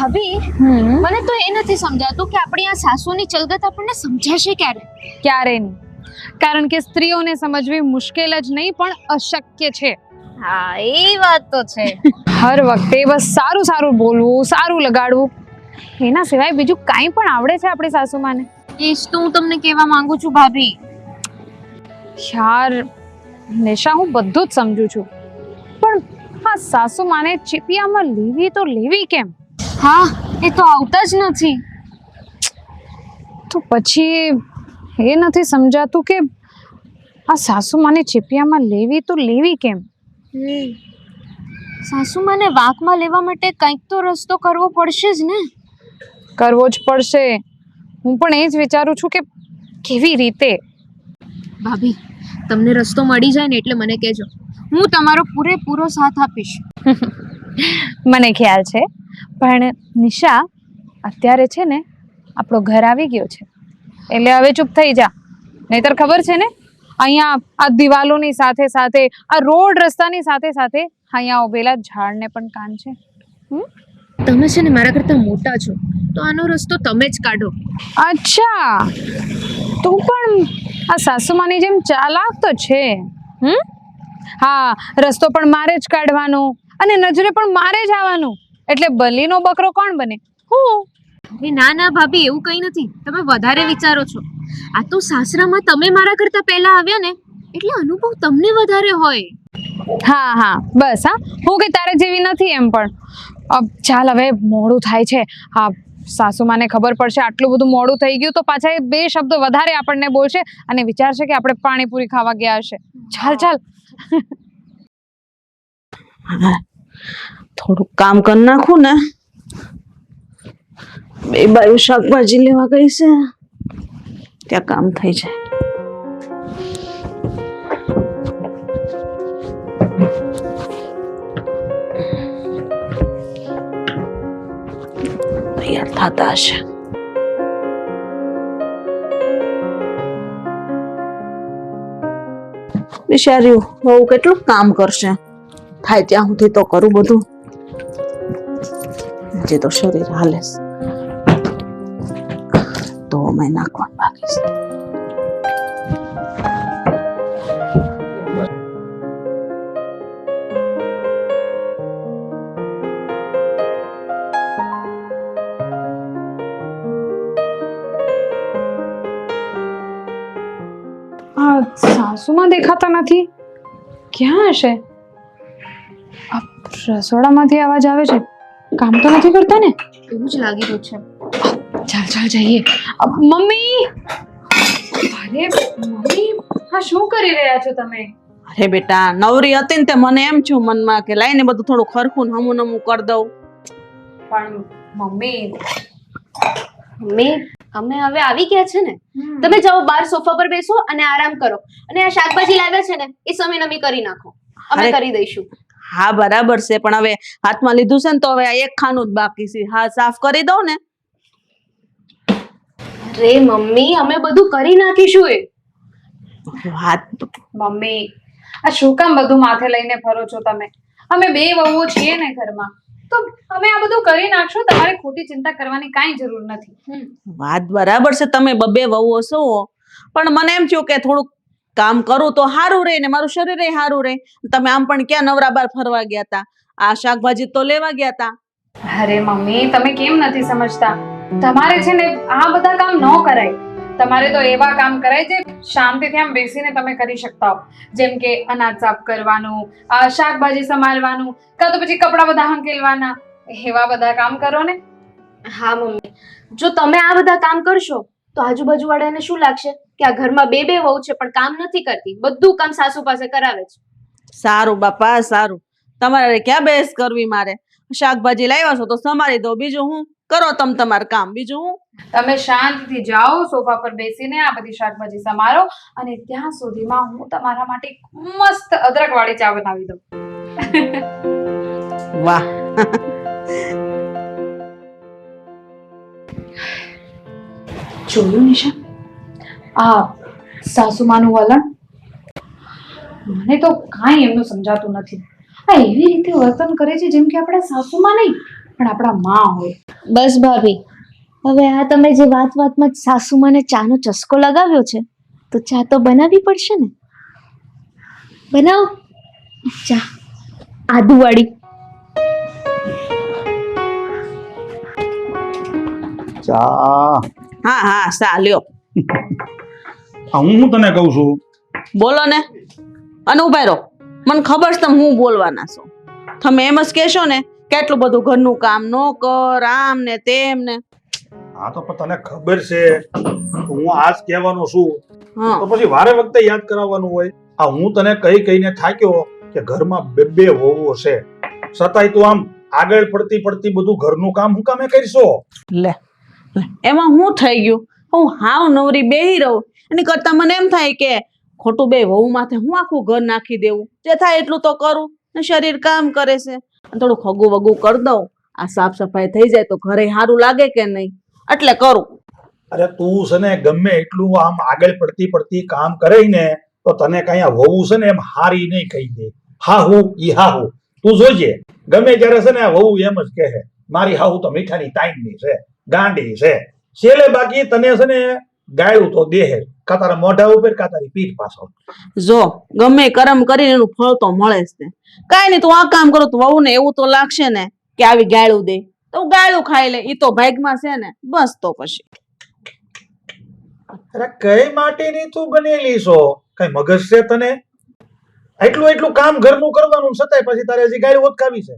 ભાભી મને તો એ નથી સમજાતું કે આપણી આ સાસુની ચલગત આપણને સમજાશે ક્યારે? ક્યારે નહીં, કારણ કે સ્ત્રીઓને સમજવી મુશ્કેલ જ નહીં પણ અશક્ય છે. હા એ વાત તો છે. હર વખતે બસ સારું સારું બોલવું, સારું લગાડવું, એના સિવાય બીજું કાંઈ પણ આવડે છે આપણી સાસુમાને? એ જ તો હું તમને કહેવા માંગુ છું ભાભી. યાર નિશા, હું બધું જ સમજુ છું, પણ આ સાસુમાને ચીપિયામાં લેવી તો લેવી કેમ? હા એ તો આવતા જ નથી. તો પછી એ નથી સમજાતું કે આ સાસુમાને ચીપિયામાં લેવી તો લેવી કેમ? સાસુમાને વાંકમાં લેવા માટે કંઈક તો રસ્તો કરવો પડશે જ ને. કરવો જ પડશે. હું પણ એ જ વિચારું છું કે કેવી રીતે. ભાભી તમને રસ્તો મળી જાય ને એટલે મને કહેજો, હું તમારો પૂરેપૂરો સાથ આપીશ. મને ખ્યાલ છે, પણ નિશા અત્યારે છે ને આપણો ઘર આવી ગયો છે, એટલે હવે ચૂપ થઈ જા, નહીતર ખબર છે ને અહીંયા આ દિવાલોની સાથે સાથે આ રોડ રસ્તાની સાથે સાથે અહીંયા ઉભેલા ઝાડને પણ કાન છે. તમે છે ને મારા કરતા મોટા છો, તો આનો રસ્તો તમે જ કાઢો. અચ્છા, તું પણ આ સાસુમાની જેમ ચાલાક તો છે. હા, રસ્તો પણ મારે જ કાઢવાનો અને નજરે પણ મારે જ આવવાનું, એટલે બલીનો બકરો કોણ બને? હું. ના ના ભાભી, એવું કંઈ નથી, તમે વધારે વિચારો છો. આ તો સાસરામાં તમે મારા કરતા પહેલા આવ્યા ને, એટલે અનુભવ તમને વધારે હોય. હા હા બસ, હા હું કે તારે જેવી નથી એમ પણ. ચાલ હવે મોડું થાય છે. હા, સાસુમાને ખબર પડશે આટલું બધું મોડું થઈ ગયું તો પાછા એ બે શબ્દ વધારે આપણને બોલશે અને વિચારશે કે આપણે પાણીપુરી ખાવા ગયા હશે. ચાલ ચાલ. થોડું કામ કરી નાખું ને. બે બાયું શાકભાજી લેવા ગઈ છે, ત્યાં કામ થઈ જાય. તૈયાર થતા હશે. બિચાર્યું બહુ કેટલું કામ કરશે, થાય ત્યાં સુધી તો કરું બધું. હજી તો શરીર હાલે તો મેં નાખવાનું બાકી છે. આ સાસુમાં દેખાતા નથી, ક્યાં હશે? આ રસોડામાંથી અવાજ આવે છે, કામ તો નથી કરતા ને? એવું જ લાગી રહ્યું છે. ચાલ ચાલ જઈએ. મમ્મી, અરે મમ્મી, હા શું કરી રહ્યા છો તમે? અરે બેટા, નવરી હતી ને તે મને એમ છું મનમાં કે લાઈને બધું થોડું ખરખું હમું નમું કરી દઉં. પણ મમ્મી અમે હવે આવી ગયા છે ને, તમે જાઓ બહાર સોફા પર બેસો અને આરામ કરો, અને આ શાકભાજી લાવ્યા છે ને એ સમય નમી કરી નાખો, અમે કરી દઈશું. હા બરાબર છે, પણ હવે હાથમાં લીધું છે ને તો હવે આ એક ખાનું જ બાકી છે, હા સાફ કરી દઉં ને. અરે મમ્મી, અમે બધું કરી નાખીશું. એ વાત મમ્મી, આ શું કામ બધું માથે લઈને ફરો છો તમે? અમે બે વહુઓ છીએ ને ઘરમાં, તો અમે આ બધું કરી નાખશું, તમારે ખોટી ચિંતા કરવાની કાંઈ જરૂર નથી. વાત બરાબર છે, તમે બબે વહુઓ છો, પણ મને એમ થયું કે થોડુંક કામ કરું તો સારું રહે ને મારું શરીર સારું રહે. તમે આમ પણ ક્યાં નવરા બાર ફરવા ગયા હતા? આ શાકભાજી તો લેવા ગયા હતા. અરે મમ્મી, તમે કેમ નથી સમજતા? તમારે છે ને આ બધા કામ ન કરાય, તમારે તો એવા કામ કરાય જે શાંતિથી આમ બેસીને તમે કરી શકતા હો, જેમ કે અનાજ સાફ કરવાનું, શાકભાજી સંભાળવાનું, કાં તો પછી કપડાં બધા હંકેલવાના, એવા બધા કામ કરો ને. હા મમ્મી, જો તમે આ બધા કામ કરશો તો આજુબાજુ વાળાને શું લાગશે કે આ ઘરમાં બે બે વહુ છે પણ કામ નથી કરતી, બધું કામ સાસુ પાસે કરાવે છે. સારું બાપા સારું, તમારે ક્યાં બહેસ કરવી મારે? શાકભાજી લાવ્યા છો તો સંભાળી દો, બીજું હું કરો તમે તમારું કામ, બીજું હું. તમે શાંતિથી જાઓ, સોફા પર બેસીને આ બધી શાકભાજી સમારો, અને ત્યાં સુધીમાં હું તમારા માટે મસ્ત અદરક વાળી ચા બનાવી દઉં. વાહ. જોયું નિશા, આ સાસુમાનું વલણ? મને તો કાંઈ એમનું સમજાતું નથી. આ એવી રીતે વર્તન કરે છે જેમ કે આપણા સાસુમાં નહીં, પણ આપણા માં હોય. બસ ભાભી, હવે આ તમે જે વાતમાં જ સાસુમાને ચાનો ચસ્કો લગાવ્યો છે, તો ચા તો બનાવવી પડશે ને. બનાવો ચા, આદુવાળી. ચા હા હા ચાલ્યો. હું તને કહું છું, બોલો ને. અને ઉભા રહો, મને ખબર છે તમે હું બોલવાના છો. તમે એમ જ કહેશો ને કે એટલું બધું ઘરનું કામ ન કર, આમ ને તેમ ને. હા તો પણ તને ખબર છે હું આજ કહેવાનો છું હા તો પછી વારે વખતે યાદ કરાવવાનું હોય. આ હું તને કહીને થાક્યો કે ઘરમાં બે વહુઓ છે, છતાંય તું આમ આગળ પડતી બધું ઘરનું કામ હું કામે કરશો? લે એમાં હું થઈ ગયું? હું હાવ નવરી બેહી રહું એની કરતા મને એમ થાય કે ખોટું બે વહુ માથે હું આખું ઘર નાખી દેવું. જે થાય એટલું તો કરું ને. શરીર કામ કરે છે, થોડું ખગું વગું કરી દઉં. આ સાફ સફાઈ થઈ જાય તો ઘરે સારું લાગે કે નહીં, એટલે કરું. અરે તું છે ને ગમે એટલું આમ આગળ પડતી કામ કરે ને તો તને કઈ આ વહુ છે ને એમ હારી નહીં કહી દે. હા હું તું જોજે, ગમે ત્યારે છે ને આ વહુ એમ જ કહે મારી હાહુ તો મીઠાની તાઈનની છે, ગાંડી છે. છેલ્લે બાકી તને છે ને ગાળું તો દેહે, કા તારા મોઢા ઉપર કા તારી પીઠ પાછળ. જો ગમે કરમ કરીને એનું ફળ તો મળે જ ને. કાંઈ નહીં, તું આ કામ કરો તો વહુ ને એવું તો લાગશે ને કે આવી ગાળું દે તો ગાળું ખાઈ લે. ઈ તો ભાગમાં છે ને, બસ તો પછી. અરે કઈ માટેની તું બનેલી છો? કઈ મગજ છે તને? એટલું કામ ઘરનું કરવાનું છતાંય પછી તારે હજી ગાળું ઓટકાવી છે.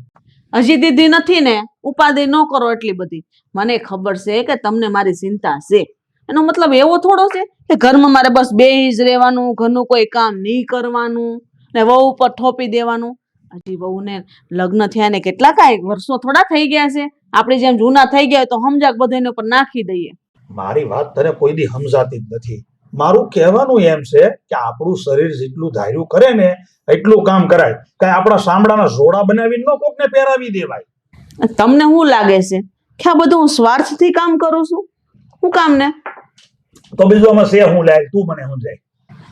હજી દીદી નથી ને, ઉપાધિ ન કરો એટલી બધી. મને ખબર છે કે તમને મારી ચિંતા છે. એનો મતલબ એવો થોડો છે કે ઘરમાં મારે બસ બેહી જ રહેવાનું, ઘરનું કોઈ કામ નહીં કરવાનું ને વહુ ઉપર થોપી દેવાનું. હજી વહુને લગ્ન થયા ને કેટલા કાંઈ વર્ષો થોડા થઈ ગયા છે. આપણે જેમ જૂના થઈ ગયા હોય તો સમજાક બધા એના ઉપર નાખી દઈએ. મારી વાત તને કોઈ દી સમજાતી જ નથી. મારું કહેવાનું એમ છે કે આપણું શરીર જેટલું ધાર્યું કરે ને એટલું કામ કરાય. કઈ આપણા સાંભળાના જોડા બનાવીને ન કોકને પહેરાવી દેવાય. તમને શું લાગે છે કે આ બધું હું સ્વાર્થથી કામ કરું છું? હું કામ ને તો બીજું આમાં છે હું લાય તું મને સમજાય.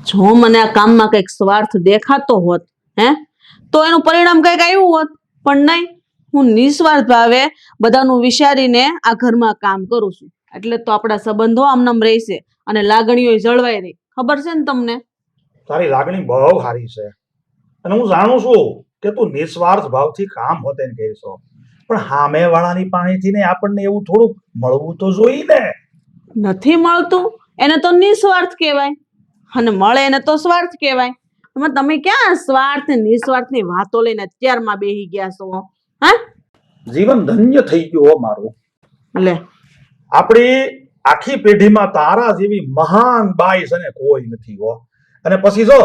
જો મને આ કામમાં કંઈક સ્વાર્થ દેખાતો હોત તો એનું પરિણામ કંઈક આવ્યું હોત. પણ નહીં, હું નિસ્વાર્થ ભાવે બધાનું વિચારીને આ ઘરમાં કામ કરું છું. એટલે તો આપણા સંબંધો આમનામ રહેશે અને લાગણીઓ જળવાઈ રહી. ખબર છે ને તમને? તારી લાગણી બહુ સારી છે અને હું જાણું છું કે તું નિસ્વાર્થ ભાવથી કામ હોતે ને કહેશો, પણ સામે વાળાની પાસેથી ને આપણને એવું થોડુંક મળવું તો જોઈએ ને. નથી મળતું એને તો નિસ્વાર્થ કહેવાય અને મળે એને તો સ્વાર્થ કહેવાય. એમાં તમે ક્યાં સ્વાર્થ ને નિસ્વાર્થની વાતો લઈને અત્યારમાં બેહી ગયા છો? હા, જીવન ધન્ય થઈ ગયું હો મારું. લે આપણી આખી પેઢીમાં તારા જેવી મહાન બાઈ છે ને કોઈ નથી હો. અને પછી જો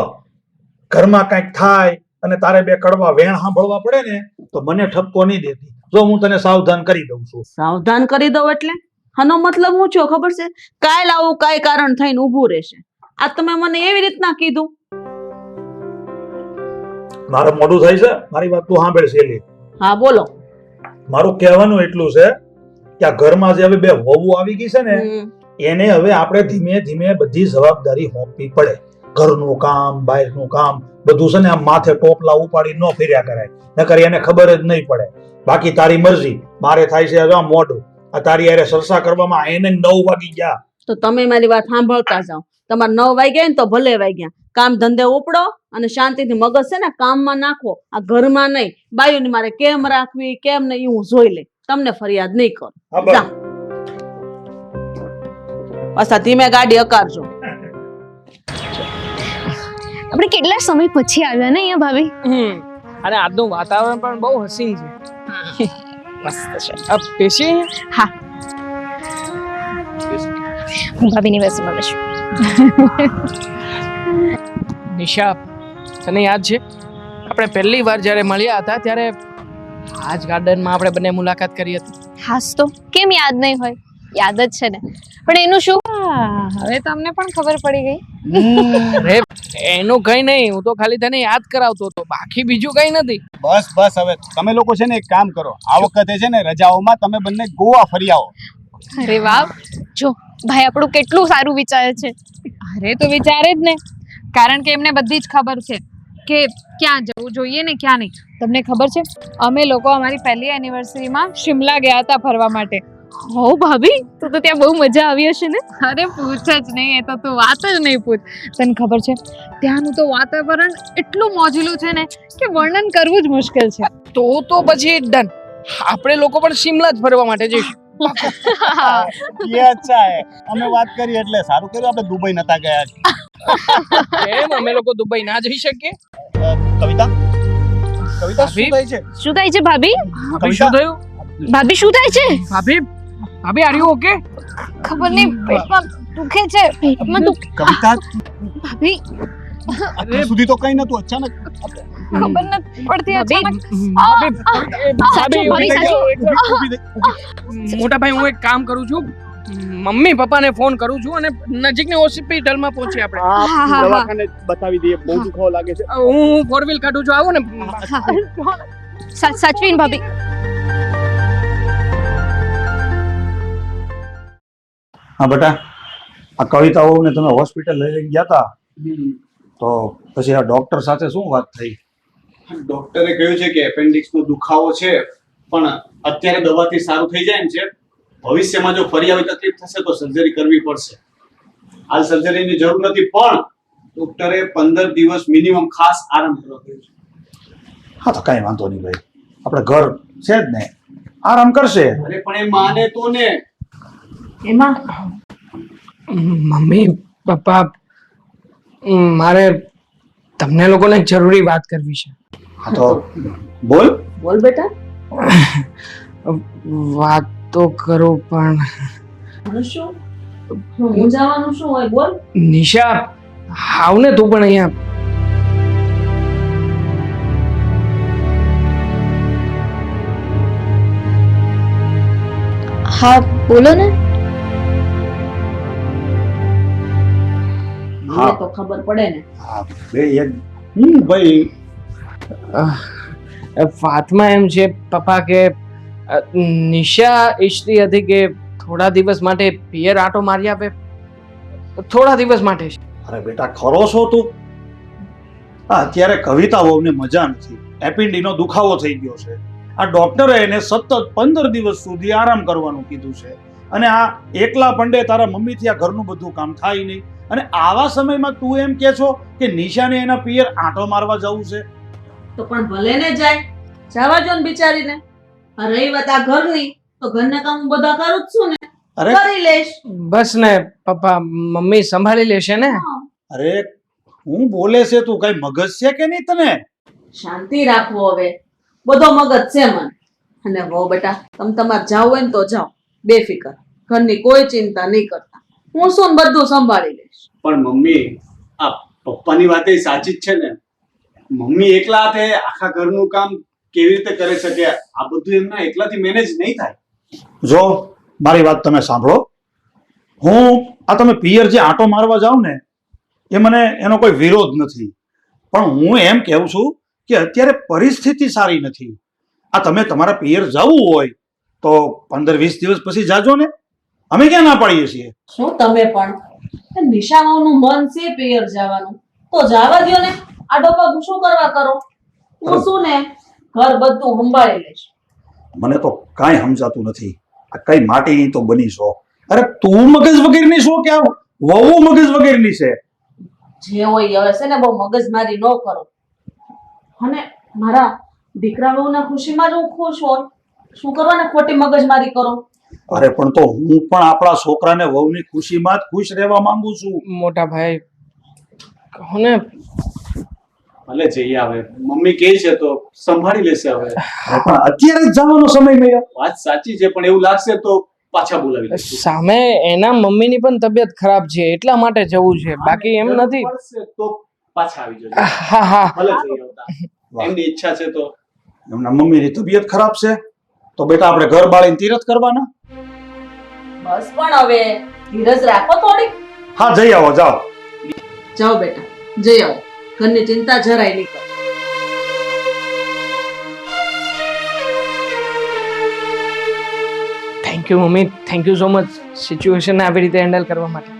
ઘરમાં કંઈક થાય અને તારે બે કડવા વેણ સાંભળવા પડે ને તો મને ઠપકો નહીં દેતી. જો હું તને સાવધાન કરી દઉં છું. સાવધાન કરી દઉં એટલે આનો મતલબ હું છો ખબર છે? કાલ આવું કાંઈ કારણ થઈને ઊભું રહેશે. આ તમે મને એવી રીતના કીધું. મારું મોઢું થાય છે, મારી વાત તું સાંભળ શેલી. હા બોલો. મારું કહેવાનું એટલું છે કે આ ઘરમાં જે હવે બે વહુ આવી ગઈ છે ને એને હવે આપણે ધીમે ધીમે બધી જવાબદારી સોંપવી પડે. ઘરનું કામ, બહારનું કામ બધું છે ને આમ માથે ટોપલા ઉપાડી ન ફેર્યા કરાય, નકર એને ખબર જ નહીં પડે. બાકી તારી મરજી, મારે થાય છે આ મોઢું. આ તારી યારે સરસા કરવામાં એને 9 વાગી ગયા. તો તમે મારી વાત સાંભળતા જાઓ. તમારે 9 વાગ્યા ને તો ભલે વાગ્યા. કામ ધંધે ઉપડો અને શાંતિથી મગજ છે ને કામમાં નાખો. આ ઘરમાં નહીં. બાયુની મારે કેમ રાખવી કેમ નહીં હું જોઈ લે. તમને ફરિયાદ નહીં કરું. જા પાછા ધીમે ગાડી અકારજો. આપણે કેટલા સમય પછી આવ્યા ને અહીંયા ભાભી. અને આજનું વાતાવરણ પણ બહુ હસીન છે. મસ્ત છે. અબ પેશી હા, હું ભાભીની બેસમાં બેસું. નિશા, તને યાદ છે આપણે પહેલી વાર જ્યારે મળ્યા હતા ત્યારે આ જ ગાર્ડનમાં આપણે બંને મુલાકાત કરી હતી? હાસ તો કેમ યાદ નહીં હોય, યાદ જ છે ને. પણ એનું શું? હવે તમને પણ ખબર પડી ગઈ. અરે એનું કઈ નહીં, હું તો ખાલી તને યાદ કરાવતો હતો, બાકી બીજું કઈ નથી. બસ હવે તમે લોકો છે ને એક કામ કરો, આ વખતે છે ને રજાઓમાં તમે બંને ગોવા ફરી આવો. અરે વાહ, જો ભાઈ આપણું કેટલું સારું વિચારે છે. અરે તો વિચારે જ ને, કારણ કે એમને બધી જ ખબર છે કે ક્યાં જવું જોઈએ ને ક્યાં નહીં. તમને ખબર છે અમે લોકો અમારી પહેલી એનિવર્સરીમાં શિમલા ગયા હતા ફરવા માટે. હો ભાભી તો ત્યાં બહુ મજા આવી હશે ને. અરે પૂછ જ નહીં, એ તો તું વાત જ નહીં પૂછ. તને ખબર છે ત્યાંનું તો વાતાવરણ એટલું મોજલું છે ને કે વર્ણન કરવું જ મુશ્કેલ છે. તો પછી ડન, આપણે લોકો પણ શિમલા જ ફરવા માટે જઈશું. ये अच्छा है, અમે વાત કરી એટલે સારું કર્યું આપણે દુબઈ નતા ગયા. કેમ અમે લોકો દુબઈ ના જઈ શકીએ? કવિતા કવિતા શું થાય છે? શું થાય છે ભાભી? ભાભી શું થયું? ભાભી શું થાય છે? ભાભી આર યુ ઓકે? ખબર નહીં પેટમાં દુખે છે. પેટમાં તો કવિતા ભાભી અત્યાર સુધી તો કઈ નતું, અચાનક ખબર નથી પડતી અચાનક. મોટા ભાઈ હું એક કામ કરું છું, મમ્મી પપ્પાને ફોન કરું છું અને નજીકની હોસ્પિટલમાં પહોંચીએ આપણે. દવાખાને બતાવી દઈએ, બહુ દુખાવો લાગે છે. હું 4 વ્હીલ કાઢું છું, આવો ને. સાચવીને ભાભી. હા બેટા, આ કવિતાઓને તમે હોસ્પિટલ લઈ ગયા હતા તો પછી આ ડોક્ટર સાથે શું વાત થઈ? ડોક્ટરે કહ્યું છે કે એપેન્ડિક્સ નો દુખાવો છે, પણ અત્યારે દવાથી સારું થઈ જાય એમ છે. ભવિષ્યમાં જો ફરી આવી તકલીફ થશે તો સર્જરી કરવી પડશે. હાલ સર્જરીની જરૂર નથી, પણ ડોક્ટરે 15 દિવસ મિનિમમ ખાસ આરામ કરવા કહ્યું છે. હા તો કઈ વાંધો નહીં ભાઈ, આપણે ઘર છે જ ને, આરામ કરશે. અરે પણ એ માને તો ને. એમાં મમ્મી પપ્પા, મારે તમને લોકોને એક જરૂરી વાત કરવી છે. હા તો બોલ. બોલ બેટા. વાત તો કરો પણ શું હું જવાનું શું હોય? બોલ. નિશા આવ ને તું પણ અહીંયા. હા બોલો ને. હા તો ખબર પડે ને. હા બે એક ભાઈ વાતમાં એમ છે પપ્પા કે નિશા ઈચ્છતી હતી કે થોડા દિવસ માટે પિયર આટો મારી આપે, થોડા દિવસ માટે. અરે બેટા ખરો છો તું? હા અત્યારે કવિતા વહુને મજા નથી, એપેન્ડિક્સનો દુખાવો થઈ ગયો છે. આ ડોક્ટરે એને સતત 15 દિવસ સુધી આરામ કરવાનું કીધું છે, અને આ એકલા પંડે તારા મમ્મીથી આ ઘરનું બધું કામ થાય નહીં, અને આવા સમયમાં તું એમ કે છો કે નિશાને એના પિયર આંટો મારવા જવું છે? તો પણ ભલે ને જાય, જવા જો ને બિચારીને. આ રહી વાત આ ઘરની, તો ઘરના કામ હું બધા કરું જ છું ને, અરે કરી લઈશ. બસ ને પપ્પા, મમ્મી સંભાળી લેશે ને. અરે હું બોલે છે તું, કઈ મગજ છે કે નહીં તને? શાંતિ રાખવો હવે, બધો મગજ છે મને. અને હો બેટા, તમે તમારે જાવ હોય ને તો જાઓ, બેફિકર, ઘરની કોઈ ચિંતા નહીં કરતા. હું શું ને બધું સંભાળી લઈશ. પણ મમ્મી, આ પપ્પાની વાત એ સાચી જ છે ને. મમ્મી એકલા હાથે આખા ઘરનું કામ કેવી રીતે કરી શકે? આ બધું એમના એકલાથી મેનેજ નહીં થાય. જો મારી વાત તમે સાંભળો, હું આ તમે પિયર જે આંટો મારવા જાવ ને એ મને એનો કોઈ વિરોધ નથી, પણ હું એમ કહું છું કે અત્યારે પરિસ્થિતિ સારી નથી. આ તમે તમારા પિયર જવું હોય તો 15-20 દિવસ પછી જાજો ને, અમે ક્યાં ના પાડીએ છીએ? શું તમે પણ નિશામાનું મન છે પિયર જવાનું, તો જવા દ્યો ને. આ ડોબા શું કરવા કરો? હું શું ને ઘર બધું સંભાળી લઈશ. મને તો કાંઈ સમજાતું નથી, આ કઈ માટીની તો બની છો. અરે તું મગજ વગેરેની છો કે આ વહુ મગજ વગેરેની છે? જે હોય હવે છે ને બહુ મગજમારી ન કરો. અને મારા દીકરા વહુના ખુશીમાં જ હું ખુશ હોઉં, શું કરવાને ખોટી મગજમારી કરો? અરે પણ તો હું પણ આપણા છોકરાને વહુની ખુશીમાં જ ખુશ રહેવા માંગુ છું. મોટા ભાઈ કહો ને. ભલે જઈ આવે, મમ્મી કહે છે તો સંભાળી લેશે. હવે પણ અત્યારે જ જવાનો સમય મળ્યો. વાત સાચી છે, પણ એવું લાગશે તો પાછા બોલાવી લઈશું. સામે એના મમ્મીની પણ તબિયત ખરાબ છે, એટલા માટે જવું છે, બાકી એમ નથી. પડશે તો પાછા આવી જજો. હા હા ભલે જઈ આવતા, એમની ઈચ્છા છે તો. એમના મમ્મીની તબિયત ખરાબ છે તો બેટા આપણે ઘર બાળીને તીરથ કરવાના. બસ પણ હવે ધીરજ રાખો થોડી. હા જઈ આવો, જાઓ. જાઓ બેટા, જઈ આવો, ઘરની ચિંતા જરાય નહીં કરો. Thank you mummy, thank you so much સિચ્યુએશનને આવી રીતે હેન્ડલ કરવા માટે.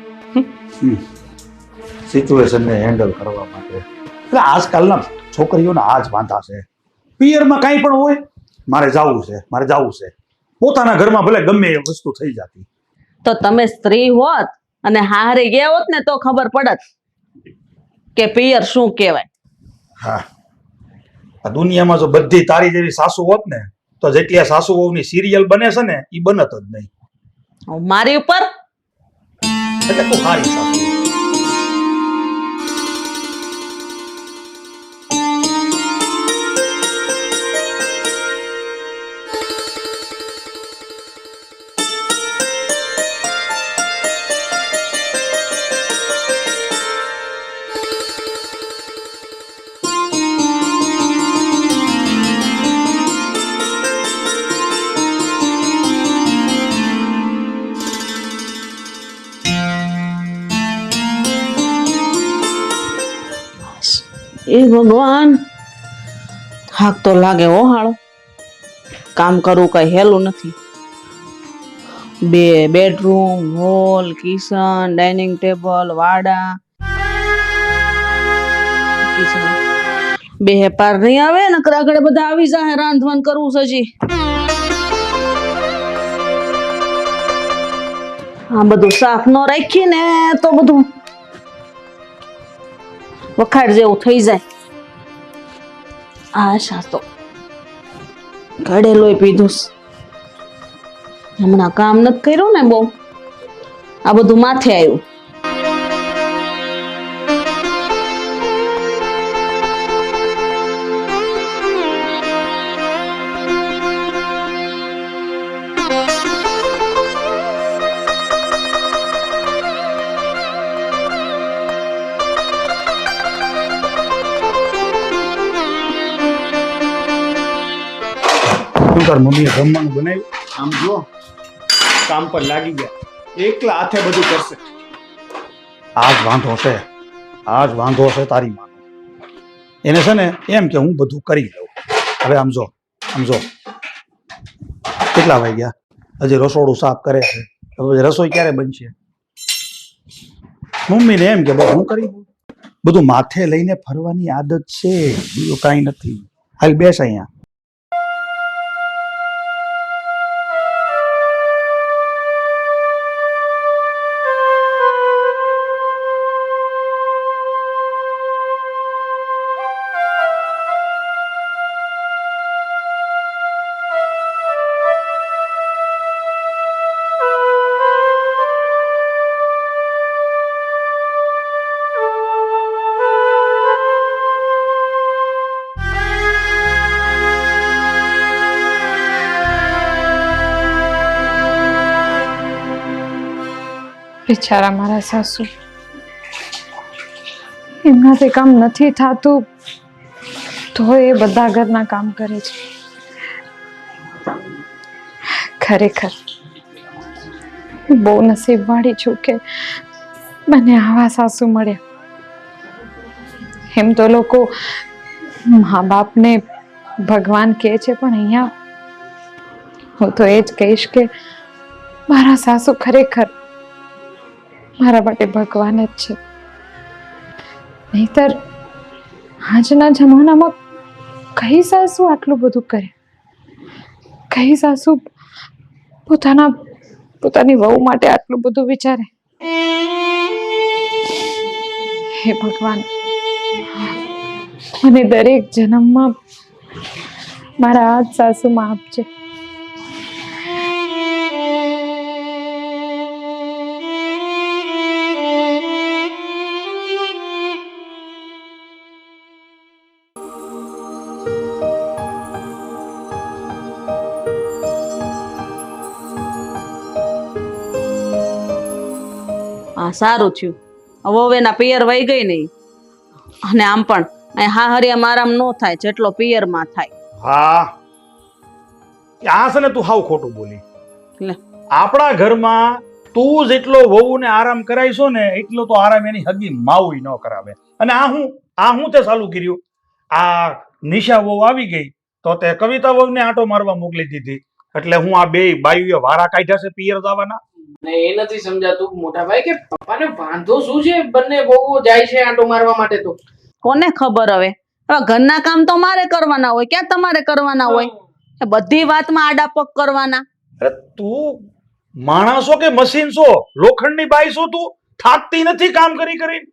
સિચ્યુએશનને હેન્ડલ કરવા માટે એટલે આજકાલના છોકરીઓના આ જ વાંધા છે. પિયરમાં કાંઈ પણ હોય, મારે જાવું છે. પોતાના ઘરમાં ભલે ગમે એ વસ્તુ થઈ જતી. તો તમે સ્ત્રી હોત અને હારે ગયા હોત ને તો ખબર પડત કે પિયર શું કહેવાય. હા, આ દુનિયામાં જો બધી તારી જેવી સાસુ હોત ને તો જેટલી આ સાસુ વહુની સિરિયલ બને છે ને એ બનત જ નહીં. મારી ઉપર એટલે તું હારી સાસુ. એ ભગવાન, થાક તો લાગે હો હાળો. કામ કરવું કઈ હેલું નથી. 2 bedroom, hall, kitchen, dining table, વાડા, કિચન 2 પાર નહીં આવે ને આગળ બધા આવી જાય. રાંધવાનું કરવું છે હજી. આ બધું સાફ ન રાખી ને તો બધું વખાડ જેવું થઈ જાય. આશા તો ઘડેલોય પીધું. હમણાં કામ નથી કર્યું ને બહુ, આ બધું માથે આવ્યું. તાર મમ્મીએ જમવાનું બનાવ્યું? આમ જો કામ પર લાગી ગયા, એકલા હાથે બધું કરશે. આ જ વાંધો છે તારી માનો. એને છે ને એમ કે હું બધું કરી લઉં. હવે આમ જો કેટલા વાગ્યા, હજી રસોડું સાફ કરે છે. હવે રસોઈ ક્યારે બનશે? મમ્મીને એમ કે બસ હું કરી દઉં. બધું માથે લઈને ફરવાની આદત છે, બીજું કાંઈ નથી. હાલ બેસ અહીંયા. બિચારા મારા સાસુ, એમનાથી કામ નથી થતું તો એ બધા ઘરના કામ કરે છે. ખરેખર બહુ નસીબવાળી છું કે મને આવા સાસુ મળ્યા. એમ તો લોકો મા બાપને ભગવાન કહે છે, પણ અહીંયા હું તો એ જ કહીશ કે મારા સાસુ ખરેખર મારા માટે ભગવાન જ છે. નહીતર આજના જમાનામાં કઈ સાસુ આટલું બધું કરે? કઈ સાસુ પોતાની વહુ માટે આટલું બધું વિચારે? હે ભગવાન, મને દરેક જન્મમાં મારા આ જ સાસુમાં આપજે. આ સારું થયું. હવે એના પિયર વહી ગઈ નહીં. અને આમ પણ હા હરિયા આરામ ન થાય જેટલો પિયરમાં થાય. હા, આ છે ને તું હાવ ખોટું બોલી. લે. આપણા ઘરમાં તું જેટલો વહુને આરામ કરાઈશો ને એટલો તો આરામ એની હગી માવું ન કરાવે. અને આ હું તે ચાલુ કર્યું. આ નિશા વહુ આવી ગઈ તો તે કવિતા વહુને આંટો મારવા મોકલી દીધી. એટલે હું આ બે બાયુએ વારા કાઢ્યા છે પિયર જવાના. ને એ નથી સમજાતું મોટા ભાઈ કે પપ્પાને વાંધો શું છે બંને વહુઓ જાય છે આંટો મારવા માટે? તો કોને ખબર હવે હવે ઘરના કામ તો મારે કરવાના હોય, ક્યાં તમારે કરવાના હોય? એ બધી વાતમાં આડા પગ કરવાના. અરે તું માણસો કે મશીન છો? લોખંડની બાઈ છો તું? થાકતી નથી કામ કરી કરીને?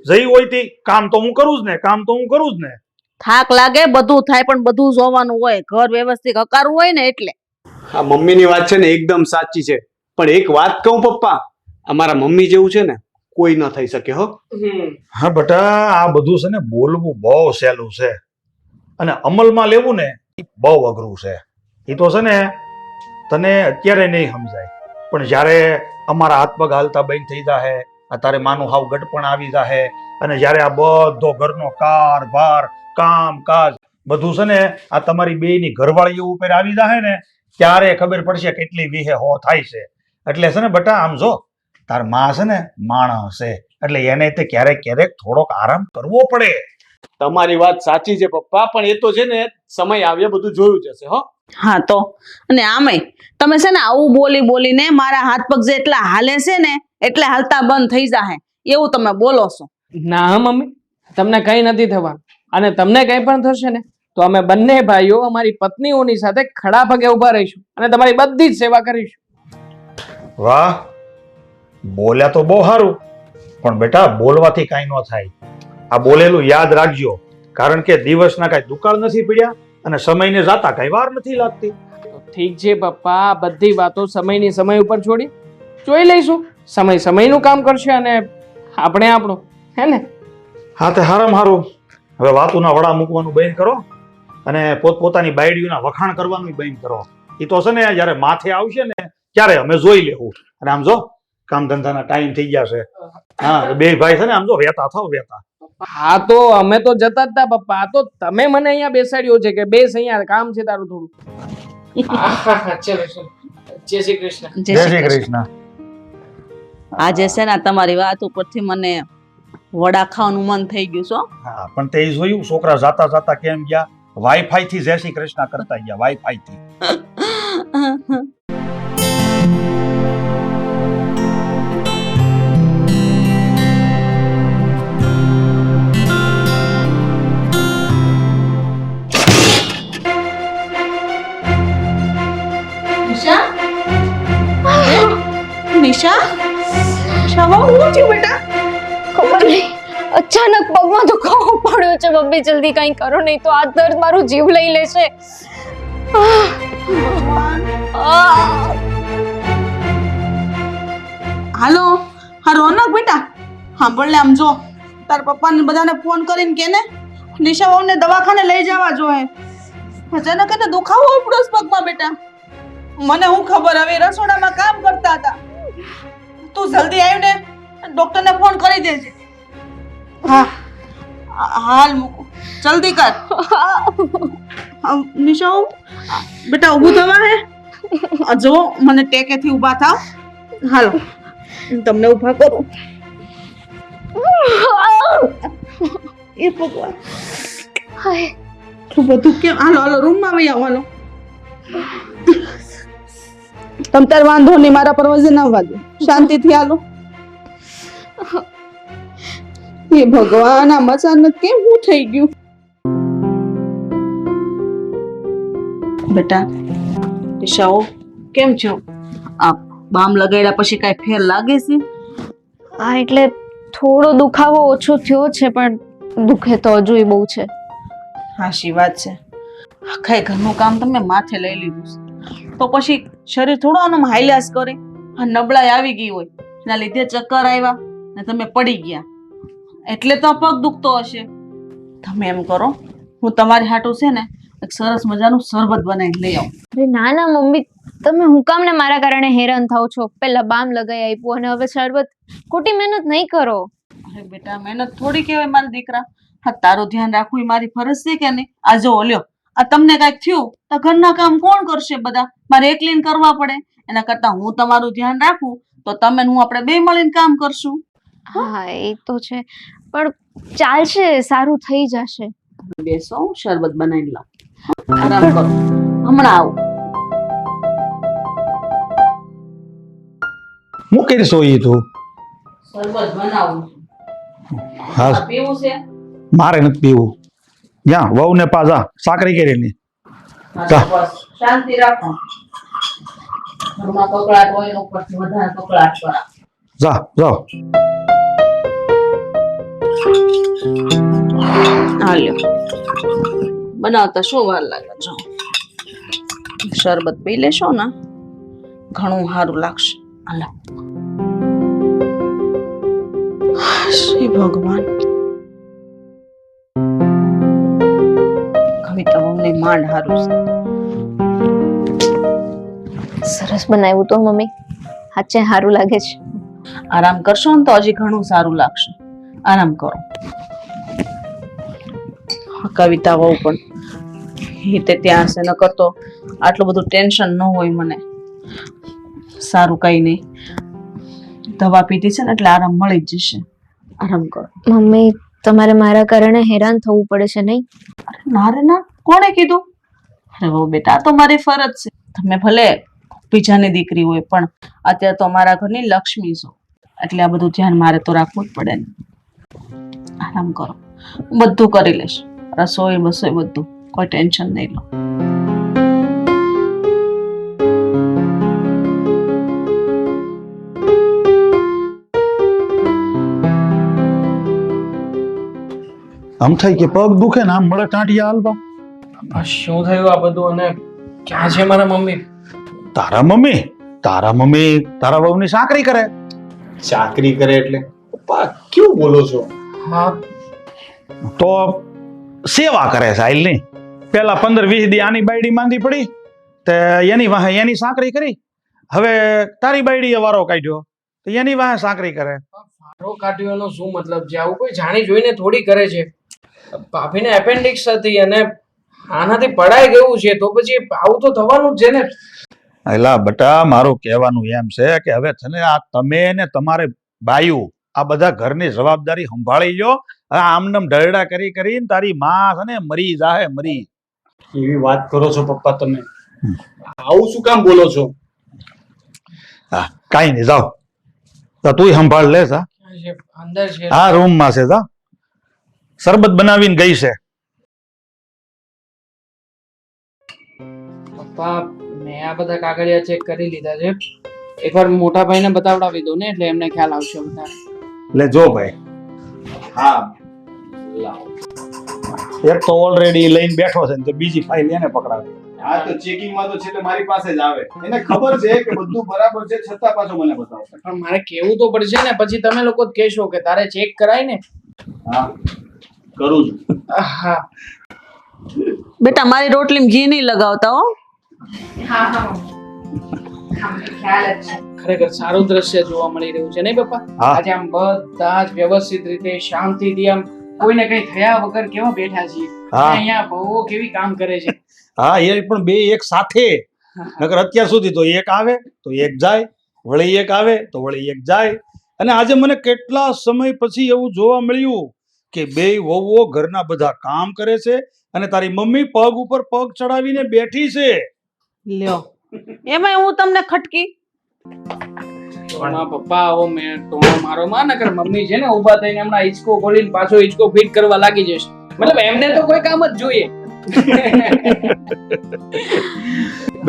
જઈ હોય તે કામ તો હું કરું જ ને, કામ તો હું કરું જ ને. થાક લાગે, બધું થાય, પણ બધું જોવાનું હોય, ઘર વ્યવસ્થિત હકારવું હોય ને એટલે. આ મમ્મીની વાત છે ને એકદમ સાચી છે, પણ એક વાત કહું પપ્પા, અમારા મમ્મી જેવું છે ને કોઈ ન થઈ શકે હો. હા બેટા, આ બધું છે ને બોલવું બહુ સહેલું છે અને અમલમાં લેવું ને એ બહુ અઘરું છે. એ તો છે ને તને અત્યારે નહીં સમજાય, પણ જ્યારે અમારા હાથ પગ હાલતા બંધ થઈ જાહે, અત્યારે માનું હાવ ગટપણ આવી જાહે અને જ્યારે આ બધો ઘરનો કારભાર કામ કાજ બધું છે ને આ તમારી બેયની ઘરવાળી ઉપર આવી જાહે ને ત્યારે ખબર પડશે કેટલી વિહે હો થાય છે. એટલે છે ને બેટા આમ જો તાર માં છે ને માણસ છે એટલે એને તે ક્યારેક ક્યારેક થોડોક આરામ કરવો પડે. તમારી વાત સાચી છે પપ્પા, પણ એ તો છે ને સમય આવ્યા બધું જોયું જશે હો. હા તો અને આમેય તમે છે ને આવું બોલી બોલીને મારા હાથ પગ જેટલા હાલે છે ને એટલે હાલતા બંધ થઈ જાહે એવું તમે બોલો છો. ના મમ્મી, તમને કંઈ નથી થવાનું, અને તમને કંઈ પણ થશે ને તો અમે બંને ભાઈઓ અમારી પત્નીઓની સાથે ખડા પગે ઊભા રહીશું અને તમારી બધી જ સેવા કરીશું. વાહ, બોલ્યા તો બહુ સારું, પણ બેટા બોલવાથી કાંઈ ન થાય. આ બોલેલું યાદ રાખજો, કારણ કે દિવસના કાંઈ દુકાળ નથી પડ્યા અને સમયને જાતા કાંઈ વાર નથી લાગતી. ઠીક છે પપ્પા, બધી વાતો સમયની સમય ઉપર છોડી જોઈ લઈશું. સમય સમયનું કામ કરશે અને આપણે આપણું, હે ને? હા તે હારામાં હારું. હવે વાતુના વડા મૂકવાનું બંધ કરો અને પોતપોતાની બાયડીઓના વખાણ કરવાનું બંધ કરો. એ તો છે ને જ્યારે માથે આવશે ને ત્યારે અમે જોઈ લેવું. અને આમ જો કામ ધંધાના ટાઈમ થઈ ગયા છે. હા, બે ભાઈ છે ને આમ જો વેતા થાવ વેતા. હા તો અમે તો જતા જ હતા પપ્પા, આ તો તમે મને અહીંયા બેસાડ્યો છે કે બેસ અહીંયા, કામ છે તારું થોડું. ચલો ચલો, જય શ્રી કૃષ્ણ. જય શ્રી કૃષ્ણ. આજે છે ને તમારી વાત ઉપરથી મને વડા ખાવાનું મન થઈ ગયું છો. હા, પણ તે જોયું છોકરા જાતા જાતા કેમ ગયા? વાઈફાઈ થી જય શ્રી કૃષ્ણ કરતા ગયા, વાઈફાઈ થી. નિશા, શાવા હું થયું બેટા? ખબર નહીં, અચાનક પગમાં દુખાવો પડ્યો છે. મમ્મી જલ્દી કંઈ કરો, નહીં તો આ દર્દ મારું જીવ લઈ લેશે. હાલો, હા રોનક બેટા, સાંભળ લે, આમ જો તાર પપ્પાને બધાને ફોન કરીને કે ને નિશા વહુને દવાખાને લઈ જવા જોઈએ. અચાનક એને દુખાવો ઉપડ્યો છે પગમાં બેટા. મને હું ખબર, હવે રસોડામાં કામ કરતા હતા. તું જલ્દી આવીને ડોક્ટરને ફોન કરી દેજે. હા, હાલ મૂકો, જલ્દી કર. નિશા બેટા ઊભું થવા હે. જો મને ટેકેથી ઊભા થાવ. હાલો, તમને ઊભા કરું. એ ભગવાન, હાય, તું બધું કેમ? હાલો હાલો, રૂમમાં વહી આવો. હાલો, તમ તાર વાંધો નહીં, મારા પર વજન આવવા દો, શાંતિથી હાલો. એ ભગવાન, આ અચાનક કેમ હું થઈ ગયું? બેટા ઈશાઓ કેમ છો? આ બામ લગાડ્યા પછી કઈ ફેર લાગે છે? હા એટલે થોડો દુખાવો ઓછો થયો છે, પણ દુખે તો હજુય બહુ છે. હાશી વાત છે. આખા ઘરનું કામ તમે માથે લઈ લીધું છે તો પછી શરીર થોડું આનું હાઈલાસ કરે. આ નબળાઈ આવી ગઈ હોય એના લીધે ચક્કર આવ્યા ને તમે પડી ગયા, એટલે તો પગ દુખતો હશે. તમે એમ કરો, હું તમારી હાટું છે ને એક સરસ મજાનું શરબત બનાવીને લઈ આવું. અરે ના ના મમ્મી, તમે હું કામ ને મારા કારણે હેરાન થાવ છો? પહેલા બામ લગાઈ આપ્યું અને હવે શરબત. ખોટી મહેનત નહીં કરો. અરે બેટા, મહેનત થોડી કહેવાય મારા દીકરા. હા, તારું ધ્યાન રાખવું એ મારી ફરજ છે કે નહીં? આ જો લ્યો, આ તમને કઈક થયું તો ઘરના કામ કોણ કરશે? બધા મારે એકલીને કરવા પડે. એના કરતા હું તમારું ધ્યાન રાખું તો તમે હું આપણે બે મળીને કામ કરશું. હા એ તો છે, પણ ચાલશે, સારું થઈ જશે. બેસો, હું શરબત બનાવી લાવ. આરામ કરો, હમણાં આવું. હું કરીશ ઈ તું? શરબત બનાવું. હા, પીવું છે? મારે નથી પીવું. યા વહુ ને પાછા સાકરી કરીને. હા, તો બસ શાંતિ રાખો. ઘરમાં કકળાટ હોય ને ઉપરથી વધારે કકળાટ કરા. જા જાઓ. હાલ્યો બનાવતા શું વાર લાગે જો શરબત પી લેશો ને ઘણું સારું લાગશે. હાલો શ્રી ભગવાન. કવિતા બહુને માંડ હારું છે. સરસ બનાવ્યું તો મમ્મી, સાચે સારું લાગે છે. આરામ કરશો ને તો હજી ઘણું સારું લાગશે. આરામ કરો. કવિતા બહુ પણ હિતે ત્યાં હશે ન કરતો આટલું બધું ટેન્શન ન હોય મને. સારું કઈ નહીં, દવા પીધી છે ને એટલે આરામ મળી જ જશે. આરામ કરો. મમ્મી, તમારે મારા કારણે હેરાન થવું પડે છે નહીં? ના રે ના, કોણે કીધું? અરે બહુ બેટા, આ તો મારી ફરજ છે. તમે ભલે બીજાની દીકરી હોય પણ અત્યારે તો અમારા ઘરની લક્ષ્મી છો, એટલે આ બધું ધ્યાન મારે તો રાખવું જ પડે ને. આરામ કરો, હું બધું કરી લઈશ. રસોઈ બસોઈ બધું, કોઈ ટેન્શન નહીં લો. આમ થાય કે પગ દુખે ને આમ મળે ટાંટિયા હાલવા. બસ શું થયું આ બધું? અને ક્યાં છે મારા મમ્મી? તારા મમ્મી તારા વહુની સાકરી કરે. ચાકરી કરે એટલે પપ્પા કેવું બોલો છો? હા, તો સેવા કરે છે આઈલ ની. પેલા 15-20 દી આની બાયડી માંદી પડી તે એની વાહે એની સાકરી કરી. હવે તારી બાયડીએ વારો કાઢ્યો તો એની વાહે સાકરી કરે. વારો કાઢ્યોનો શું મતલબ છે? આવું કોઈ જાણી જોઈને થોડી કરે છે. ભાભીને એપેન્ડિક્સ હતી અને આનાથી પડાઈ ગયું છે તો પછી આવું તો થવાનું જ છે ને. એલા બટા, મારું કહેવાનું એમ છે કે હવે છે ને આ તમે ને તમારે બાયું આ બધા ઘરની જવાબદારી સંભાળી લો. આમનમ ઢરડા કરીને તારી માં છે ને મરી જાહે મરી. એવી વાત કરો છો પપ્પા તમે? આવું શું કામ બોલો છો? હા, કાઈ નહીં, જાઓ તો તું સંભાળ લે. જા ક્યાં છે? અંદર છે. આ રૂમ માં છે. જા, શરબત બનાવીને ગઈ છે. પપ્પા, મેં આ બધા કાગળિયા ચેક કરી લીધા છે. એકવાર મોટા ભાઈને બતાવડાવી દો ને એટલે એમને ખ્યાલ આવશે વધારે. લે જો ભાઈ, હા લાવો. એક તો ઓલરેડી લઈને બેઠો છે ને તો બીજી ફાઇલ એને પકડાવી. હા તો ચેકિંગ માં તો છેલ્લે મારી પાસે જ આવે. એને ખબર છે કે બધું બરાબર છે છતાં પાછો મને બતાવશે. પણ મારે કેવું તો પડશે ને, પછી તમે લોકો જ કહેશો કે તારે ચેક કરાય ને. હા કરું છું. હા બેટા મારી રોટલીમાં ઘી નહીં લગાવતા હો. હા હા ખ્યાલ જ છે. ખરેખર સારું દ્રશ્ય જોવા મળી રહ્યું છે નહીં પપ્પા? હા. આજે આમ બધા જ વ્યવસ્થિત રીતે શાંતિથી આમ કોઈને કઈ થયા વગર કેવા બેઠા છીએ. હા. અને અહીંયા બહુઓ કેવી કામ કરે છે. હા, એ પણ બે એક સાથે. નકર અત્યાર સુધી તો એક આવે તો એક જાય, વળી એક આવે તો વળી એક જાય. અને આજે મને કેટલા સમય પછી એવું જોવા મળ્યું કે બે વહુઓ ઘરના બધા કામ કરે છે અને તારી મમ્મી પગ ઉપર પગ ચડાવીને બેઠી છે. લ્યો, એમાં હું તમને ખટકી. પણ પપ્પા આવો મેં ટોણો મારો માં નકર મમ્મી છે ને ઊભા થઈને હમણાં હિંચકો ખોલીને પાછો હિંચકો ફિટ કરવા લાગી જશે. મતલબ એમને તો કોઈ કામ જ જોઈએ.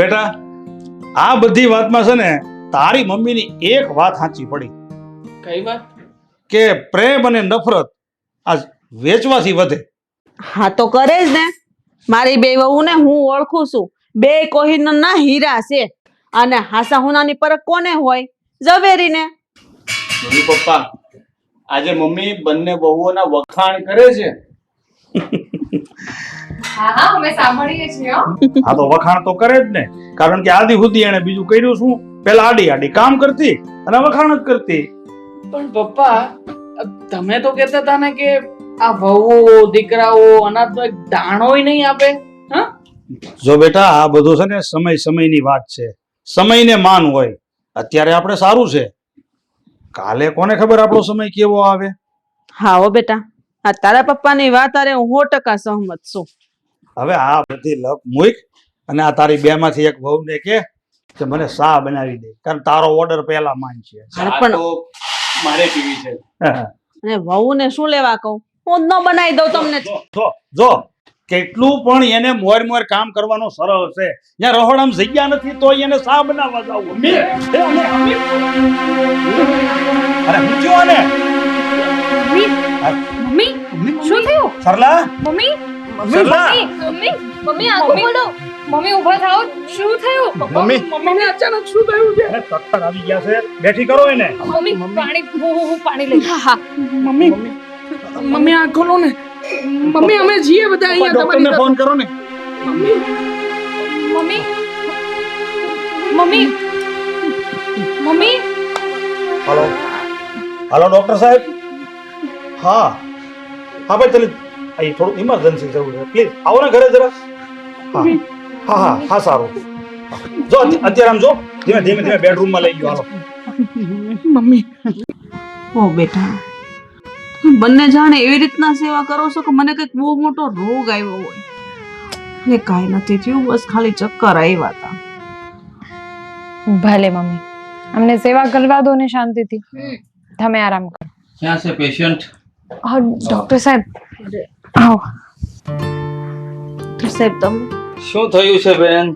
બેટા, આ બધી વાતમાં છે ને તારી મમ્મીની એક વાત સાચી પડી કઈ વાત? કે પ્રેમ અને નફરત આ વેચવાથી વધે. હા તો કરે જ ને. મારી બે વહુને હું ઓળખું છું. બે કોહિનૂરના હીરા છે અને હાસા હુનાની પરખ કોને હોય? ઝવેરીને. જોયું પપ્પા, આજે મમ્મી બંને વહુઓના વખાણ કરે છે. હા હા અમે સાંભળીએ છીએ હો. આ તો વખાણ તો કરે જ ને, કારણ કે આદિ સુધી એને બીજું કર્યું શું? પેલા આડી કામ કરતી અને વખાણ જ કરતી. પણ પપ્પા, તમે તો કહેતા હતા ને કે આ વહુઓ દીકરાઓ અનાજનો એક દાણોય નહીં આપે. હા, જો બેટા, આ બધું છે ને સમયની વાત છે. સમયને માન હોય. અત્યારે આપણે સારું છે, કાલે કોને ખબર આપણો સમય કેવો આવે. હા હો બેટા, આ તારા પપ્પાની વાત અરે હું 100% સહમત છું. હવે આ બધી લપ મૂક અને આ તારી બે માંથી એક વહુને કે મને ચા બનાવી દે, કારણ તારો ઓર્ડર પહેલા માન છે. અરે ચા પણ તો મારે પીવી છે. અને વહુને શું લેવા કહું? હું જ ન બનાવી દઉં તમને. જો કેટલું પણ એને મોર કામ કરવાનો સરળ છે. જ્યાં રહોડામાં જગ્યા નથી તો એને શા બનાવવા જાવ? અરે મૂક્યો આને. મમ્મી શું થયું? સરલા, મમ્મી સરલા. મમ્મી આગળ બોલો. મમ્મી ઊભા થાઓ. શું થયું? મમ્મીને અચાનક શું થયું છે? એને ચક્કર આવી ગયા છે. બેઠી કરો એને. મમ્મી પાણી હું પાણી લઈ. હા મમ્મી આ ખોલો ને. મમ્મી અમે જીએ બધા અહીંયા ડોક્ટરને તમારી ફોન કરો ને. મમ્મી મમ્મી મમ્મી હાલો હાલો ડોક્ટર સાહેબ. હા હા ભાઈ ચલી અહીં થોડું ઇમરજન્સી જરૂર છે. પ્લીઝ આવો ને ઘરે જરા. હા હા હા હા સારું. જો અત્યારે આમ જો ધીમે ધીમે બેડરૂમમાં લઈ ગયો. હાલો. મમ્મી ઓ બેટા, બંને જાણે એવી રીતના સેવા કરો છો કે મને કંઈક બહુ મોટો રોગ આવ્યો હોય. ને કાંઈ નથી થયું, બસ ખાલી ચક્કર આવ્યા હતા. ભલે મમ્મી, અમને સેવા કરવા દો ને શાંતિથી. તમે આરામ કરો. ક્યાં છે પેશન્ટ? ડોક્ટર સાહેબ આવો. તો સાહેબ તમે? શું થયું છે બેન?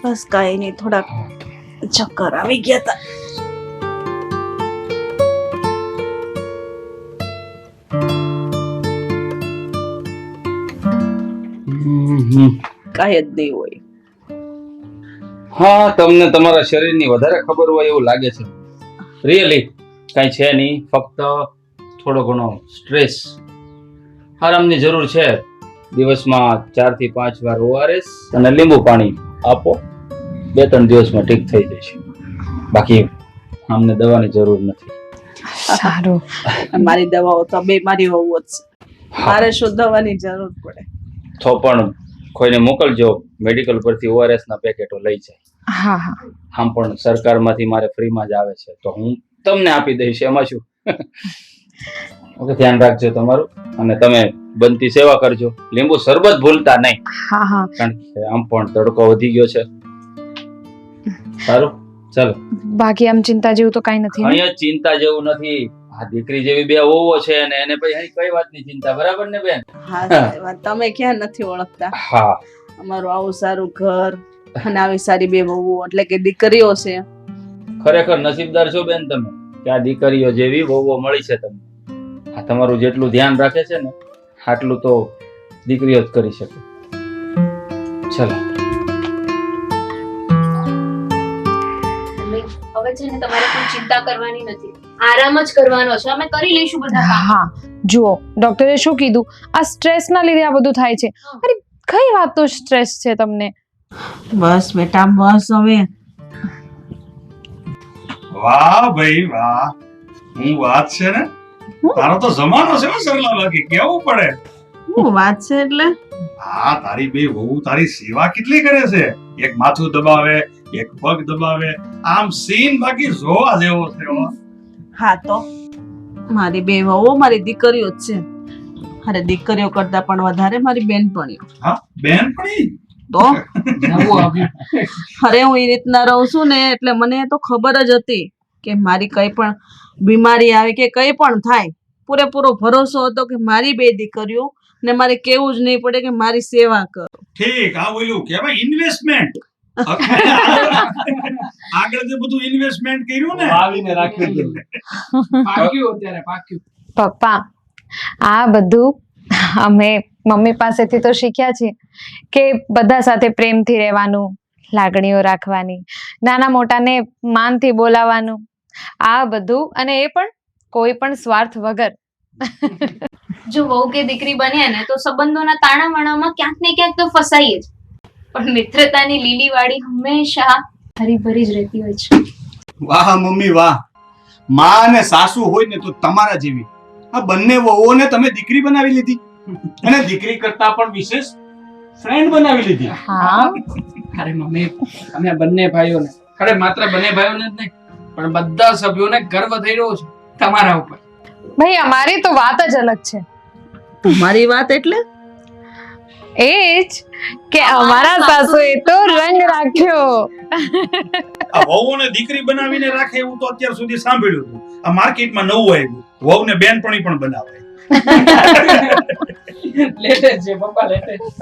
બસ કાંઈ નહીં, થોડાક ચક્કર આવી ગયા હતા. કાંઈ જ નહીં હોય. હા, તમને તમારા શરીરની વધારે ખબર હોય એવું લાગે છે. રિયલી કાંઈ છે નહીં, ફક્ત થોડો ઘણો સ્ટ્રેસ. આરામની જરૂર છે. દિવસમાં 4 થી 5 વાર ORS અને લીંબુ પાણી આપો, 2-3 દિવસમાં ઠીક થઈ જશે. બાકી અમને દવાની જરૂર નથી. સારું. મારી દવાઓ તો બે મારી હોવું જ છે. મારે શું દવાની જરૂર પડે? તો પણ કોઈને મોકલજો, મેડિકલ પરથી ORS ના પેકેટો લઈ જાય. હા હા આમ પણ સરકારમાંથી મારે ફ્રીમાં જ આવે છે, તો હું તમને આપી દઈશ. એમાં શું? ઓકે, ધ્યાન રાખજો તમારું, અને તમે બનતી સેવા કરજો. લીંબુ શરબત ભૂલતા નહીં, હા હા. કારણ કે આમ પણ તડકો વધી ગયો છે. સારું, ચાલો. બાકી આમ ચિંતા જેવું તો કાંઈ નથી ને? અહીંયા ચિંતા જેવું નથી. આ દીકરી જેવી બે વહુઓ છે ને એને પછી અહીં કઈ વાતની ચિંતા, બરાબર ને બેન? હા સાહેબ, તમે ક્યાં નથી ઓળખતા? હા, અમારું આવું સારું ઘર અને આવી સારી બે વહુઓ એટલે કે દીકરીઓ છે. ખરેખર નસીબદાર છો બેન તમે કે આ દીકરીઓ જેવી વહુઓ મળી છે તમને. આ તમારું જેટલું ધ્યાન રાખે છે ને આટલું તો દીકરીઓ જ કરી શકે. ચલો. હવે છે ને તમારે કોઈ ચિંતા કરવાની નથી, આરામ જ કરવાનો છે. અમે કરી લઈશું બધા કામ. હા જુઓ, ડોક્ટરે શું કીધું? આ સ્ટ્રેસ ના લીધે આ બધું થાય છે. અરે કઈ વાતનો સ્ટ્રેસ છે તમને? બસ બેટા બસ હવે. વાહ ભાઈ વાહ, હું વાત છે ને. તારો તો જમાનો છે હો સરલા. બાકી કેવું પડે. શું વાત છે એટલે? હા, તારી બે વહુ તારી સેવા કેટલી કરે છે. એક માથું દબાવે, એક પગ દબાવે, આમ સીન બાકી જોવા જેવો છે હો. હા તો મારી બે વહુઓ મારી દીકરીઓ જ છે. અરે દીકરીઓ કરતા પણ વધારે મારી બેનપણીઓ. હા, બેનપણી તો નવું આવ્યું. અરે હું એ રીતના રહું છું ને એટલે મને તો ખબર જ હતી કે મારી કઈ પણ બીમારી આવે કે કઈ પણ થાય, પૂરેપૂરો ભરોસો હતો કે મારી બે દીકરીઓ ને મારે કેવું જ નહીં પડે કે મારી સેવા કરો. ઠીક. આ ઓલું કહેવાય ઇન્વેસ્ટમેન્ટ. આગળ જે બધું ઇન્વેસ્ટમેન્ટ કર્યું ને આવીને રાખી દીધું. પાક્યું અત્યારે પાક્યું. પપ્પા, આ બધું અમે મમ્મી પાસેથી તો શીખ્યા છે કે બધા સાથે પ્રેમથી રહેવાનું, લાગણીઓ રાખવાની, નાના મોટાને માનથી બોલાવવાનું, આ બધું, અને એ પણ કોઈ પણ સ્વાર્થ વગર. જો વહુ કે દીકરી બન્યા ને તો સંબંધોના તાણાવાણામાં ક્યાંક ને ક્યાંક તો ફસાઈએ જ, પણ મિત્રતાની લીલી વાડી હંમેશા હરીભરી જ રહેતી હોય છે. વાહ મમ્મી વાહ. માં અને સાસુ હોય ને તો તમારા જેવી આ બંને વહુઓને તમે દીકરી બનાવી લીધી, અને દીકરી કરતા પણ વિશેષ ફ્રેન્ડ બનાવી લીધી. હા અરે મમ્મી, અમે બંને ભાઈઓને, અરે માત્ર બંને ભાઈઓને જ નહીં પણ બધા સભ્યોને ગર્વ થઈ રહ્યો છે તમારા ઉપર. ભાઈ, અમારી તો વાત જ અલગ છે. મારી વાત એટલે એ જ કે અમારા સાસુએ તો રંગ રાખ્યો. આ વહુને દીકરી બનાવીને રાખે એવું તો અત્યાર સુધી સાંભળ્યું હતું. આ માર્કેટમાં નવું આવ્યું, વહુને બેનપણી પણ બનાવે. લેટેસ્ટ છે પપ્પા, લેટેસ્ટ.